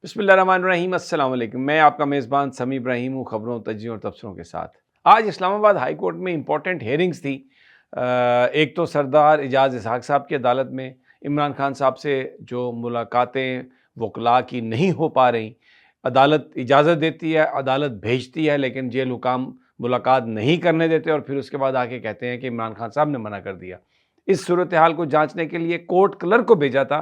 بسم اللہ الرحمن الرحیم۔ السلام علیکم، میں آپ کا میزبان سمیع ابراہیم ہوں، خبروں، تجزیوں اور تبصروں کے ساتھ۔ آج اسلام آباد ہائی کورٹ میں امپورٹنٹ ہیئرنگز تھی۔ ایک تو سردار اعجاز اسحاق صاحب کی عدالت میں عمران خان صاحب سے جو ملاقاتیں وکلاء کی نہیں ہو پا رہی، عدالت اجازت دیتی ہے، عدالت بھیجتی ہے، لیکن جیل حکام ملاقات نہیں کرنے دیتے اور پھر اس کے بعد آ کے کہتے ہیں کہ عمران خان صاحب نے منع کر دیا۔ اس صورتحال کو جانچنے کے لیے کورٹ کلرک کو بھیجا تھا،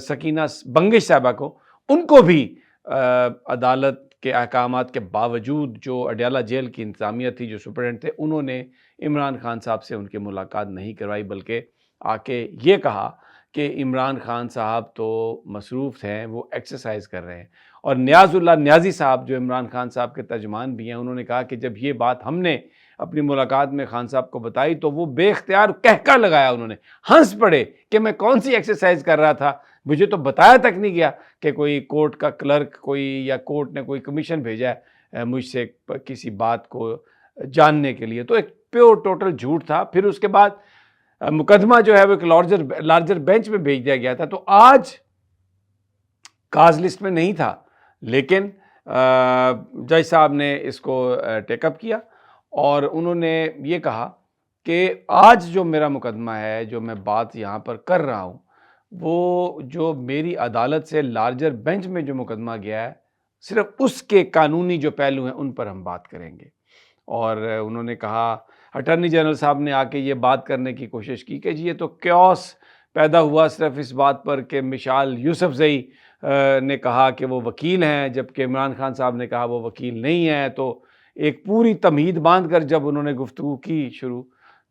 سکینہ بنگش صاحبہ کو۔ ان کو بھی عدالت کے احکامات کے باوجود جو اڈیالہ جیل کی انتظامیہ تھی، جو سپرنٹنڈنٹ تھے، انہوں نے عمران خان صاحب سے ان کی ملاقات نہیں کروائی، بلکہ آ کے یہ کہا کہ عمران خان صاحب تو مصروف ہیں، وہ ایکسرسائز کر رہے ہیں۔ اور نیاز اللہ نیازی صاحب جو عمران خان صاحب کے ترجمان بھی ہیں، انہوں نے کہا کہ جب یہ بات ہم نے اپنی ملاقات میں خان صاحب کو بتائی تو وہ بے اختیار کہکا لگایا، انہوں نے ہنس پڑے کہ میں کون سی ایکسرسائز کر رہا تھا، مجھے تو بتایا تک نہیں گیا کہ کوئی کورٹ کا کلرک کوئی یا کورٹ نے کوئی کمیشن بھیجا ہے مجھ سے کسی بات کو جاننے کے لیے۔ تو ایک پیور ٹوٹل جھوٹ تھا۔ پھر اس کے بعد مقدمہ جو ہے وہ ایک لارجر بینچ میں بھیج دیا گیا تھا۔ تو آج کاز لسٹ میں نہیں تھا، لیکن جج صاحب نے اس کو ٹیک اپ کیا اور انہوں نے یہ کہا کہ آج جو میرا مقدمہ ہے، جو میں بات یہاں پر کر رہا ہوں، وہ جو میری عدالت سے لارجر بینچ میں جو مقدمہ گیا ہے، صرف اس کے قانونی جو پہلو ہیں ان پر ہم بات کریں گے۔ اور انہوں نے کہا، اٹارنی جنرل صاحب نے آ کے یہ بات کرنے کی کوشش کی کہ جی یہ تو کیوس پیدا ہوا صرف اس بات پر کہ مشال یوسفزئی نے کہا کہ وہ وکیل ہیں، جبکہ عمران خان صاحب نے کہا وہ وکیل نہیں ہیں۔ تو ایک پوری تمہید باندھ کر جب انہوں نے گفتگو کی شروع،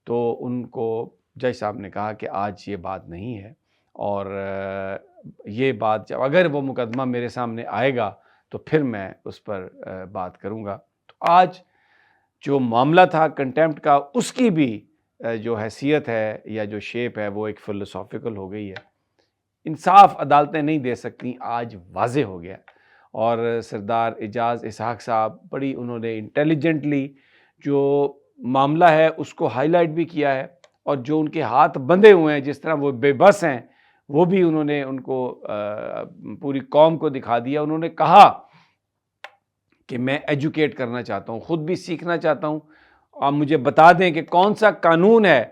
تو ان کو جج صاحب نے کہا کہ آج یہ بات نہیں ہے، اور یہ بات جب اگر وہ مقدمہ میرے سامنے آئے گا تو پھر میں اس پر بات کروں گا۔ تو آج جو معاملہ تھا کنٹیمپٹ کا، اس کی بھی جو حیثیت ہے یا جو شیپ ہے وہ ایک فلسافیکل ہو گئی ہے۔ انصاف عدالتیں نہیں دے سکتی، آج واضح ہو گیا۔ اور سردار اعجاز اسحاق صاحب بڑی انہوں نے انٹیلیجنٹلی جو معاملہ ہے اس کو ہائی لائٹ بھی کیا ہے، اور جو ان کے ہاتھ بندھے ہوئے ہیں، جس طرح وہ بے بس ہیں، وہ بھی انہوں نے ان کو پوری قوم کو دکھا دیا۔ انہوں نے کہا کہ میں ایجوکیٹ کرنا چاہتا ہوں، خود بھی سیکھنا چاہتا ہوں، آپ مجھے بتا دیں کہ کون سا قانون ہے،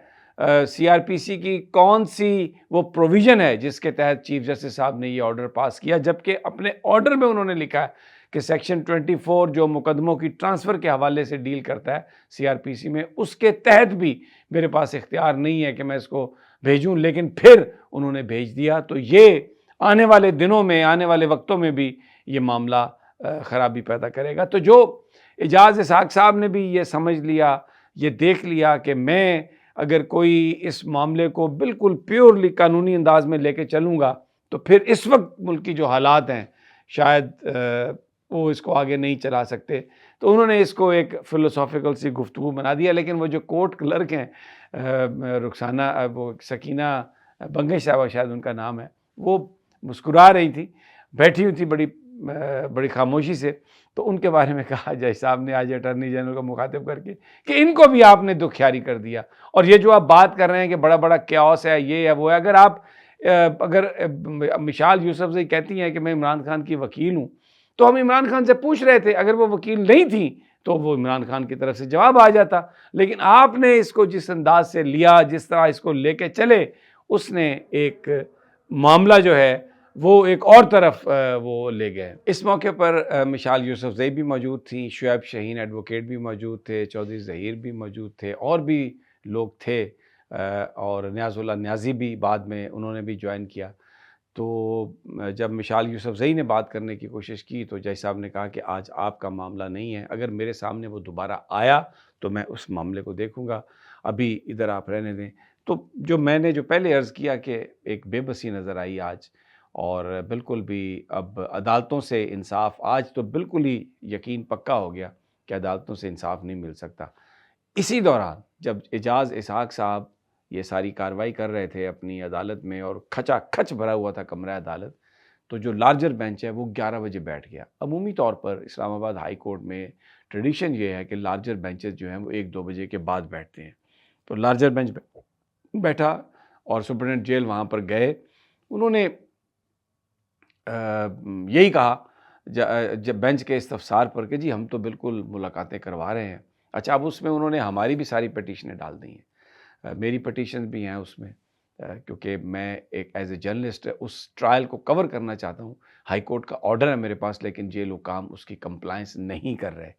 سی آر پی سی کی کون سی وہ پروویژن ہے جس کے تحت چیف جسٹس صاحب نے یہ آرڈر پاس کیا، جبکہ اپنے آرڈر میں انہوں نے لکھا ہے کہ سیکشن 24 جو مقدموں کی ٹرانسفر کے حوالے سے ڈیل کرتا ہے سی آر پی سی میں، اس کے تحت بھی میرے پاس اختیار نہیں ہے کہ میں اس کو بھیجوں، لیکن پھر انہوں نے بھیج دیا۔ تو یہ آنے والے دنوں میں، آنے والے وقتوں میں بھی یہ معاملہ خرابی پیدا کرے گا۔ تو جو اعجاز اسحاق صاحب نے بھی یہ سمجھ لیا، یہ دیکھ لیا کہ میں اگر کوئی اس معاملے کو بالکل پیورلی قانونی انداز میں لے کے چلوں گا تو پھر اس وقت ملک کی جو حالات ہیں شاید وہ اس کو آگے نہیں چلا سکتے۔ تو انہوں نے اس کو ایک فلسافیکل سی گفتگو بنا دیا، لیکن وہ جو کورٹ کلرک ہیں، رخسانہ وہ سکینہ بنگش صاحبہ شاید ان کا نام ہے، وہ مسکرا رہی تھی، بیٹھی ہوئی تھی بڑی خاموشی سے۔ تو ان کے بارے میں کہا جج صاحب نے آج اٹارنی جنرل کو مخاطب کر کے کہ ان کو بھی آپ نے دکھیاری کر دیا، اور یہ جو آپ بات کر رہے ہیں کہ بڑا بڑا کیوس ہے، یہ ہے وہ ہے، اگر مشال یوسفزئی کہتی ہیں کہ میں عمران خان کی وکیل ہوں، تو ہم عمران خان سے پوچھ رہے تھے، اگر وہ وکیل نہیں تھیں تو وہ عمران خان کی طرف سے جواب آ جاتا، لیکن آپ نے اس کو جس انداز سے لیا، جس طرح اس کو لے کے چلے، اس نے ایک معاملہ جو ہے وہ ایک اور طرف وہ لے گئے۔ اس موقع پر مشال یوسفزئی بھی موجود تھیں، شعیب شہین ایڈوکیٹ بھی موجود تھے، چودھری ظہیر بھی موجود تھے، اور بھی لوگ تھے، اور نیاز اللہ نیازی بھی بعد میں انہوں نے بھی جوائن کیا۔ تو جب مشال یوسفزئی نے بات کرنے کی کوشش کی تو جج صاحب نے کہا کہ آج آپ کا معاملہ نہیں ہے، اگر میرے سامنے وہ دوبارہ آیا تو میں اس معاملے کو دیکھوں گا، ابھی ادھر آپ رہنے دیں۔ تو جو میں نے جو پہلے عرض کیا کہ ایک بے بسی نظر آئی آج، اور بالکل بھی اب عدالتوں سے انصاف، آج تو بالکل ہی یقین پکا ہو گیا کہ عدالتوں سے انصاف نہیں مل سکتا۔ اسی دوران جب اعجاز اسحاق صاحب یہ ساری کارروائی کر رہے تھے اپنی عدالت میں، اور کھچا کھچ بھرا ہوا تھا کمرہ عدالت، تو جو لارجر بینچ ہے وہ 11 بجے بیٹھ گیا۔ عمومی طور پر اسلام آباد ہائی کورٹ میں ٹریڈیشن یہ ہے کہ لارجر بینچز جو ہیں وہ 1-2 بجے کے بعد بیٹھتے ہیں۔ تو لارجر بینچ بیٹھا اور سپرنٹنڈنٹ جیل وہاں پر گئے، انہوں نے یہی کہا جب بینچ کے استفسار پر کہ جی ہم تو بالکل ملاقاتیں کروا رہے ہیں. اچھا، اب اس میں انہوں نے ہماری بھی ساری پٹیشنیں ڈال دی ہیں، میری پٹیشن بھی ہیں اس میں، کیونکہ میں ایک ایز اے جرنلسٹ اس ٹرائل کو کور کرنا چاہتا ہوں. ہائی کورٹ کا آرڈر ہے میرے پاس، لیکن جیل حکام اس کی کمپلائنس نہیں کر رہے.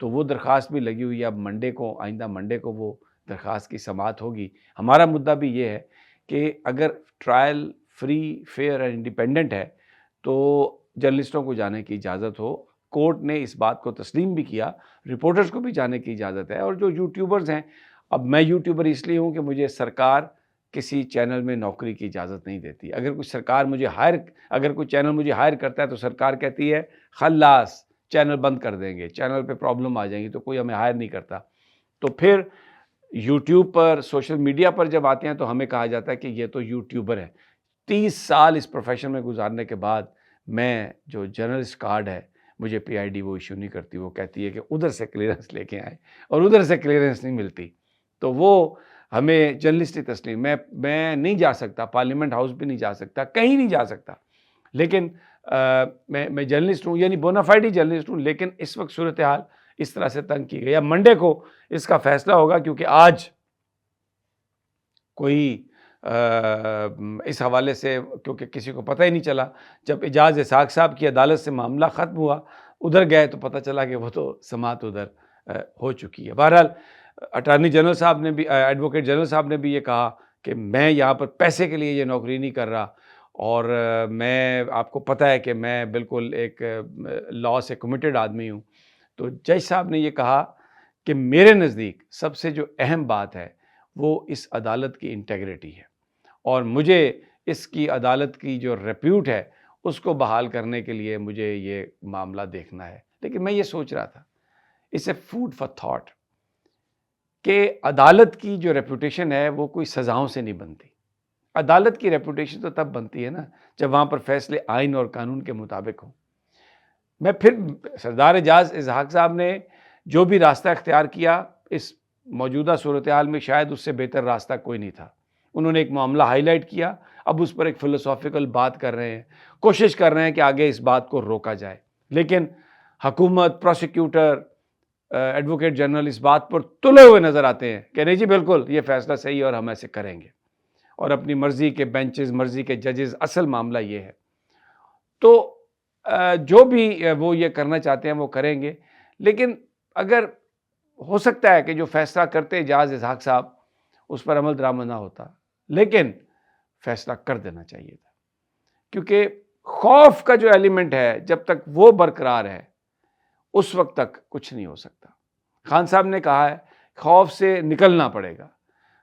تو وہ درخواست بھی لگی ہوئی ہے. اب منڈے کو، آئندہ منڈے کو وہ درخواست کی سماعت ہوگی. ہمارا مدعا بھی یہ ہے کہ اگر ٹرائل فری، فیئر اور انڈیپینڈنٹ ہے تو جرنلسٹوں کو جانے کی اجازت ہو. کورٹ نے اس بات کو تسلیم بھی کیا، رپورٹرز کو بھی جانے کی اجازت ہے. اور جو یوٹیوبرز ہیں، اب میں یوٹیوبر اس لیے ہوں کہ مجھے سرکار کسی چینل میں نوکری کی اجازت نہیں دیتی. اگر کوئی چینل مجھے ہائر کرتا ہے تو سرکار کہتی ہے خلاص چینل بند کر دیں گے، چینل پہ پرابلم آ جائیں گی، تو کوئی ہمیں ہائر نہیں کرتا. تو پھر یوٹیوب پر، سوشل میڈیا پر جب آتے ہیں تو ہمیں کہا جاتا ہے کہ یہ تو یوٹیوبر ہے. 30 سال اس پروفیشن میں گزارنے کے بعد میں جو جرنلسٹ کارڈ ہے مجھے پی آئی ڈی وہ ایشو نہیں کرتی. وہ کہتی ہے کہ ادھر سے کلیئرنس لے کے آئے، اور ادھر سے کلیئرنس نہیں ملتی. تو وہ ہمیں جرنلسٹی تسلیم. میں نہیں جا سکتا، پارلیمنٹ ہاؤس بھی نہیں جا سکتا، کہیں نہیں جا سکتا، لیکن میں جرنلسٹ ہوں، یعنی بونافائیڈ جرنلسٹ ہوں. لیکن اس وقت صورتحال اس طرح سے تنگ کی گئی. اب منڈے کو اس کا فیصلہ ہوگا، کیونکہ آج کوئی اس حوالے سے، کیونکہ کسی کو پتہ ہی نہیں چلا. جب اعجاز اسحاق صاحب کی عدالت سے معاملہ ختم ہوا، ادھر گئے تو پتہ چلا کہ وہ تو سماعت ادھر ہو چکی ہے. بہرحال اٹارنی جنرل صاحب نے بھی، ایڈوکیٹ جنرل صاحب نے بھی یہ کہا کہ میں یہاں پر پیسے کے لیے یہ نوکری نہیں کر رہا، اور میں، آپ کو پتہ ہے کہ میں بالکل ایک لاء سے کمیٹڈ آدمی ہوں. تو جج صاحب نے یہ کہا کہ میرے نزدیک سب سے جو اہم بات ہے وہ اس عدالت کی انٹیگریٹی ہے، اور مجھے اس کی عدالت کی جو ریپیوٹ ہے اس کو بحال کرنے کے لیے مجھے یہ معاملہ دیکھنا ہے. لیکن میں یہ سوچ رہا تھا، اس اے فوڈ فار تھاٹ، کہ عدالت کی جو ریپوٹیشن ہے وہ کوئی سزاؤں سے نہیں بنتی. عدالت کی ریپوٹیشن تو تب بنتی ہے نا جب وہاں پر فیصلے آئین اور قانون کے مطابق ہوں. میں پھر سردار اعجاز اسحاق صاحب نے جو بھی راستہ اختیار کیا اس موجودہ صورتحال میں، شاید اس سے بہتر راستہ کوئی نہیں تھا. انہوں نے ایک معاملہ ہائی لائٹ کیا، اب اس پر ایک فلسافیکل بات کر رہے ہیں، کوشش کر رہے ہیں کہ آگے اس بات کو روکا جائے. لیکن حکومت، پروسیکیوٹر، ایڈوکیٹ جنرل اس بات پر تلے ہوئے نظر آتے ہیں کہ نہیں جی بالکل یہ فیصلہ صحیح ہے اور ہم ایسے کریں گے، اور اپنی مرضی کے بینچز، مرضی کے ججز. اصل معاملہ یہ ہے. تو جو بھی وہ یہ کرنا چاہتے ہیں وہ کریں گے. لیکن اگر ہو سکتا ہے کہ جو فیصلہ کرتے اعجاز اسحاق صاحب اس پر عمل درآمد نہ ہوتا، لیکن فیصلہ کر دینا چاہیے تھا. کیونکہ خوف کا جو ایلیمنٹ ہے جب تک وہ برقرار ہے اس وقت تک کچھ نہیں ہو سکتا. خان صاحب نے کہا ہے خوف سے نکلنا پڑے گا،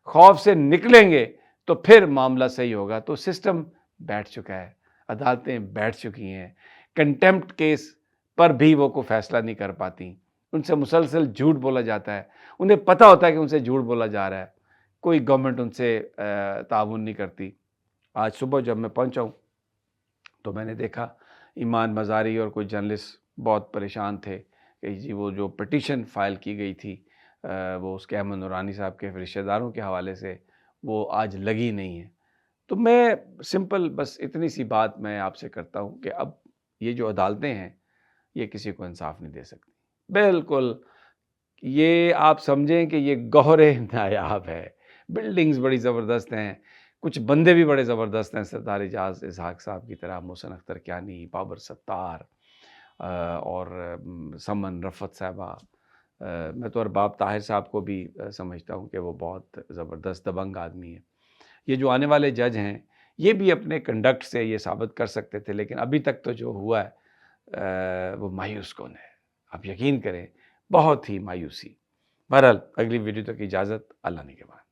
خوف سے نکلیں گے تو پھر معاملہ صحیح ہوگا. تو سسٹم بیٹھ چکا ہے، عدالتیں بیٹھ چکی ہیں. کنٹیمپٹ کیس پر بھی وہ کوئی فیصلہ نہیں کر پاتی، ان سے مسلسل جھوٹ بولا جاتا ہے. انہیں پتہ ہوتا ہے کہ ان سے جھوٹ بولا جا رہا ہے، کوئی گورنمنٹ ان سے تعاون نہیں کرتی. آج صبح جب میں پہنچا ہوں تو میں نے دیکھا ایمان مزاری اور کوئی جرنلسٹ بہت پریشان تھے کہ جی وہ جو پٹیشن فائل کی گئی تھی وہ اس کے احمد نورانی صاحب کے رشتہ داروں کے حوالے سے، وہ آج لگی نہیں ہے. تو میں سمپل بس اتنی سی بات میں آپ سے کرتا ہوں کہ اب یہ جو عدالتیں ہیں یہ کسی کو انصاف نہیں دے سکتی. بالکل یہ آپ سمجھیں کہ یہ گوہر نایاب ہے. بلڈنگز بڑی زبردست ہیں، کچھ بندے بھی بڑے زبردست ہیں، سردار اعجاز اسحاق صاحب کی طرح، محسن اختر کیانی، بابر ستار، اور سمن رفت صاحبہ. میں تو ارباب طاہر صاحب کو بھی سمجھتا ہوں کہ وہ بہت زبردست دبنگ آدمی ہے. یہ جو آنے والے جج ہیں یہ بھی اپنے کنڈکٹ سے یہ ثابت کر سکتے تھے، لیکن ابھی تک تو جو ہوا ہے وہ مایوس کن ہے. آپ یقین کریں، بہت ہی مایوسی. بہرحال اگلی ویڈیو تک اجازت، اللہ نگہبان.